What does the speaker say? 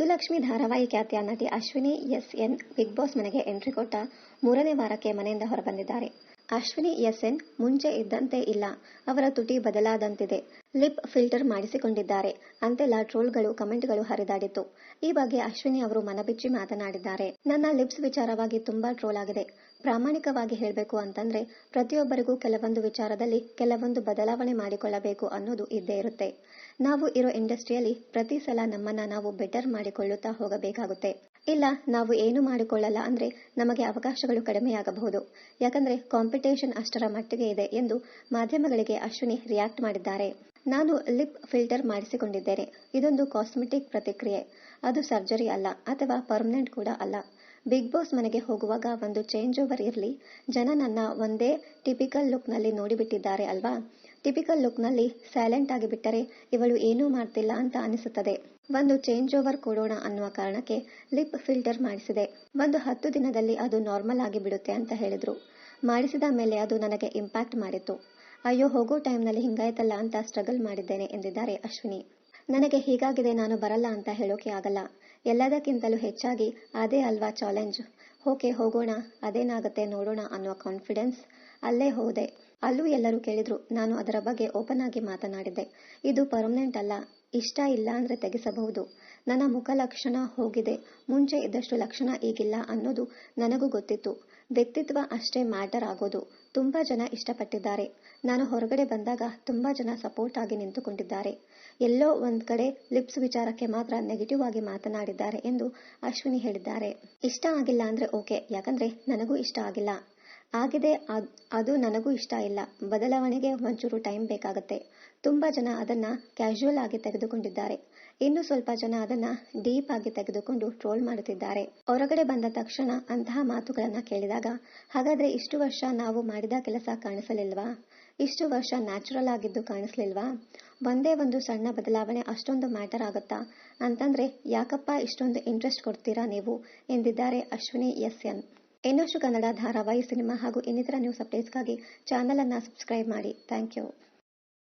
ಮುದ್ದುಲಕ್ಷ್ಮಿ ಧಾರಾವಾಹಿ ಖ್ಯಾತಿಯ ನಟಿ ಅಶ್ವಿನಿ ಎಸ್.ಎನ್ ಬಿಗ್ ಬಾಸ್ ಮನೆಗೆ ಎಂಟ್ರಿ ಕೊಟ್ಟ 3ನೇ ವಾರಕ್ಕೆ ಮನೆಯಿಂದ ಹೊರಬಂದಿದ್ದಾರೆ. ಅಶ್ವಿನಿ ಎಸ್.ಎನ್ ಮುಂಚೆ ಇದ್ದಂತೆ ಇಲ್ಲ, ಅವರ ತುಟಿ ಬದಲಾದಂತಿದೆ. ಲಿಪ್ ಫಿಲ್ಟರ್ ಮಾಡಿಸಿಕೊಂಡಿದ್ದಾರೆ ಅಂತೆಲ್ಲ ಟ್ರೋಲ್ಗಳು, ಕಮೆಂಟ್ಗಳು ಹರಿದಾಡಿತ್ತು. ಈ ಬಗ್ಗೆ ಅಶ್ವಿನಿ ಅವರು ಮನಬಿಚ್ಚಿ ಮಾತನಾಡಿದ್ದಾರೆ. ನನ್ನ ಲಿಪ್ಸ್ ವಿಚಾರವಾಗಿ ತುಂಬಾ ಟ್ರೋಲ್ ಆಗಿದೆ. ಪ್ರಾಮಾಣಿಕವಾಗಿ ಹೇಳಬೇಕು ಅಂತಂದ್ರೆ ಪ್ರತಿಯೊಬ್ಬರಿಗೂ ಕೆಲವೊಂದು ವಿಚಾರದಲ್ಲಿ ಕೆಲವೊಂದು ಬದಲಾವಣೆ ಮಾಡಿಕೊಳ್ಳಬೇಕು ಅನ್ನೋದು ಇದ್ದೇ ಇರುತ್ತೆ. ನಾವು ಇರೋ ಇಂಡಸ್ಟ್ರಿಯಲ್ಲಿ ಪ್ರತಿ ಸಲ ನಮ್ಮನ್ನ ನಾವು ಬೆಟರ್ ಮಾಡಿಕೊಳ್ಳುತ್ತಾ ಹೋಗಬೇಕಾಗುತ್ತೆ. ಇಲ್ಲ, ನಾವು ಏನು ಮಾಡಿಕೊಳ್ಳಲ್ಲ ಅಂದ್ರೆ ನಮಗೆ ಅವಕಾಶಗಳು ಕಡಿಮೆಯಾಗಬಹುದು. ಯಾಕಂದ್ರೆ ಕಾಂಪಿಟೇಷನ್ ಅಷ್ಟರ ಮಟ್ಟಿಗೆ ಇದೆ ಎಂದು ಮಾಧ್ಯಮಗಳಿಗೆ ಅಶ್ವಿನಿ ರಿಯಾಕ್ಟ್ ಮಾಡಿದ್ದಾರೆ. ನಾನು ಲಿಪ್ ಫಿಲ್ಟರ್ ಮಾಡಿಸಿಕೊಂಡಿದ್ದೇನೆ. ಇದೊಂದು ಕಾಸ್ಮೆಟಿಕ್ ಪ್ರತಿಕ್ರಿಯೆ. ಅದು ಸರ್ಜರಿ ಅಲ್ಲ ಅಥವಾ ಪರ್ಮನೆಂಟ್ ಕೂಡ ಅಲ್ಲ. ಬಿಗ್ ಬಾಸ್ ಮನೆಗೆ ಹೋಗುವಾಗ ಒಂದು ಚೇಂಜ್ ಓವರ್ ಇರ್ಲಿ. ಜನ ನನ್ನ ಒಂದೇ ಟಿಪಿಕಲ್ ಲುಕ್ ನಲ್ಲಿ ನೋಡಿಬಿಟ್ಟಿದ್ದಾರೆ ಅಲ್ವಾ. ಟಿಪಿಕಲ್ ಲುಕ್ ನಲ್ಲಿ ಸೈಲೆಂಟ್ ಆಗಿ ಬಿಟ್ಟರೆ ಇವಳು ಏನೂ ಮಾಡ್ತಿಲ್ಲ ಅಂತ ಅನಿಸುತ್ತದೆ. ಒಂದು ಚೇಂಜ್ ಓವರ್ ಕೊಡೋಣ ಅನ್ನುವ ಕಾರಣಕ್ಕೆ ಲಿಪ್ ಫಿಲ್ಟರ್ ಮಾಡಿಸಿದೆ. ಒಂದು 10 ದಿನದಲ್ಲಿ ಅದು ನಾರ್ಮಲ್ ಆಗಿ ಬಿಡುತ್ತೆ ಅಂತ ಹೇಳಿದ್ರು. ಮಾಡಿಸಿದ ಮೇಲೆ ಅದು ನನಗೆ ಇಂಪ್ಯಾಕ್ಟ್ ಮಾಡಿತ್ತು. ಅಯ್ಯೋ, ಹೋಗೋ ಟೈಮ್ನಲ್ಲಿ ಹಿಂಗಾಯ್ತಲ್ಲ ಅಂತ ಸ್ಟ್ರಗಲ್ ಮಾಡಿದ್ದೇನೆ ಎಂದಿದ್ದಾರೆ ಅಶ್ವಿನಿ. ನನಗೆ ಹೀಗಾಗಿದೆ, ನಾನು ಬರಲ್ಲ ಅಂತ ಹೇಳೋಕೆ ಆಗಲ್ಲ. ಎಲ್ಲದಕ್ಕಿಂತಲೂ ಹೆಚ್ಚಾಗಿ ಅದೇ ಅಲ್ವಾ ಚಾಲೆಂಜ್. ಓಕೆ, ಹೋಗೋಣ, ಅದೇನಾಗುತ್ತೆ ನೋಡೋಣ ಅನ್ನುವ ಕಾನ್ಫಿಡೆನ್ಸ್ ಅಲ್ಲೇ ಹೋದೆ. ಅಲ್ಲೂ ಎಲ್ಲರೂ ಕೇಳಿದ್ರು. ನಾನು ಅದರ ಬಗ್ಗೆ ಓಪನ್ ಆಗಿ ಮಾತನಾಡಿದ್ದೆ. ಇದು ಪರ್ಮನೆಂಟ್ ಅಲ್ಲ. ಇಷ್ಟ ಇಲ್ಲ ಅಂದ್ರೆ ತೆಗೆಸಬಹುದು. ನನ್ನ ಮುಖ ಲಕ್ಷಣ ಹೋಗಿದೆ. ಮುಂಚೆ ಇದ್ದಷ್ಟು ಲಕ್ಷಣ ಈಗಿಲ್ಲ ಅನ್ನೋದು ನನಗೂ ಗೊತ್ತಿತ್ತು. ವ್ಯಕ್ತಿತ್ವ ಅಷ್ಟೇ ಮ್ಯಾಟರ್ ಆಗೋದು. ತುಂಬಾ ಜನ ಇಷ್ಟಪಟ್ಟಿದ್ದಾರೆ. ನಾನು ಹೊರಗಡೆ ಬಂದಾಗ ತುಂಬಾ ಜನ ಸಪೋರ್ಟ್ ಆಗಿ ನಿಂತುಕೊಂಡಿದ್ದಾರೆ. ಎಲ್ಲೋ ಒಂದ್ ಕಡೆ ಲಿಪ್ಸ್ ವಿಚಾರಕ್ಕೆ ಮಾತ್ರ ನೆಗೆಟಿವ್ ಆಗಿ ಮಾತನಾಡಿದ್ದಾರೆ ಎಂದು ಅಶ್ವಿನಿ ಹೇಳಿದ್ದಾರೆ. ಇಷ್ಟ ಆಗಿಲ್ಲ ಅಂದ್ರೆ ಓಕೆ, ಯಾಕಂದ್ರೆ ನನಗೂ ಇಷ್ಟ ಆಗಿಲ್ಲ. ಆಗಿದೆ, ಅದು ನನಗೂ ಇಷ್ಟ ಇಲ್ಲ. ಬದಲಾವಣೆಗೆ ಒಂಚೂರು ಟೈಮ್ ಬೇಕಾಗತ್ತೆ. ತುಂಬಾ ಜನ ಅದನ್ನ ಕ್ಯಾಶುಯಲ್ ಆಗಿ ತೆಗೆದುಕೊಂಡಿದ್ದಾರೆ. ಇನ್ನು ಸ್ವಲ್ಪ ಜನ ಅದನ್ನ ಡೀಪ್ ಆಗಿ ತೆಗೆದುಕೊಂಡು ಟ್ರೋಲ್ ಮಾಡುತ್ತಿದ್ದಾರೆ. ಹೊರಗಡೆ ಬಂದ ತಕ್ಷಣ ಅಂತಹ ಮಾತುಗಳನ್ನ ಕೇಳಿದಾಗ, ಹಾಗಾದ್ರೆ ಇಷ್ಟು ವರ್ಷ ನಾವು ಮಾಡಿದ ಕೆಲಸ ಕಾಣಿಸಲಿಲ್ವಾ? ಇಷ್ಟು ವರ್ಷ ನ್ಯಾಚುರಲ್ ಆಗಿದ್ದು ಕಾಣಿಸ್ಲಿಲ್ವಾ? ಒಂದೇ ಒಂದು ಸಣ್ಣ ಬದಲಾವಣೆ ಅಷ್ಟೊಂದು ಮ್ಯಾಟರ್ ಆಗುತ್ತಾ ಅಂತಂದ್ರೆ ಯಾಕಪ್ಪ ಇಷ್ಟೊಂದು ಇಂಟ್ರೆಸ್ಟ್ ಕೊಡ್ತೀರಾ ನೀವು ಎಂದಿದ್ದಾರೆ ಅಶ್ವಿನಿ ಎಸ್.ಎನ್. ಇನ್ನಷ್ಟು ಕನ್ನಡ ಧಾರಾವಾಹಿ, ಸಿನಿಮಾ ಹಾಗೂ ಇನ್ನಿತರ ನ್ಯೂಸ್ ಅಪ್ಡೇಟ್ಸ್ಗಾಗಿ ಚಾನಲ್ ಅನ್ನ ಸಬ್ಸ್ಕ್ರೈಬ್ ಮಾಡಿ. Thank you.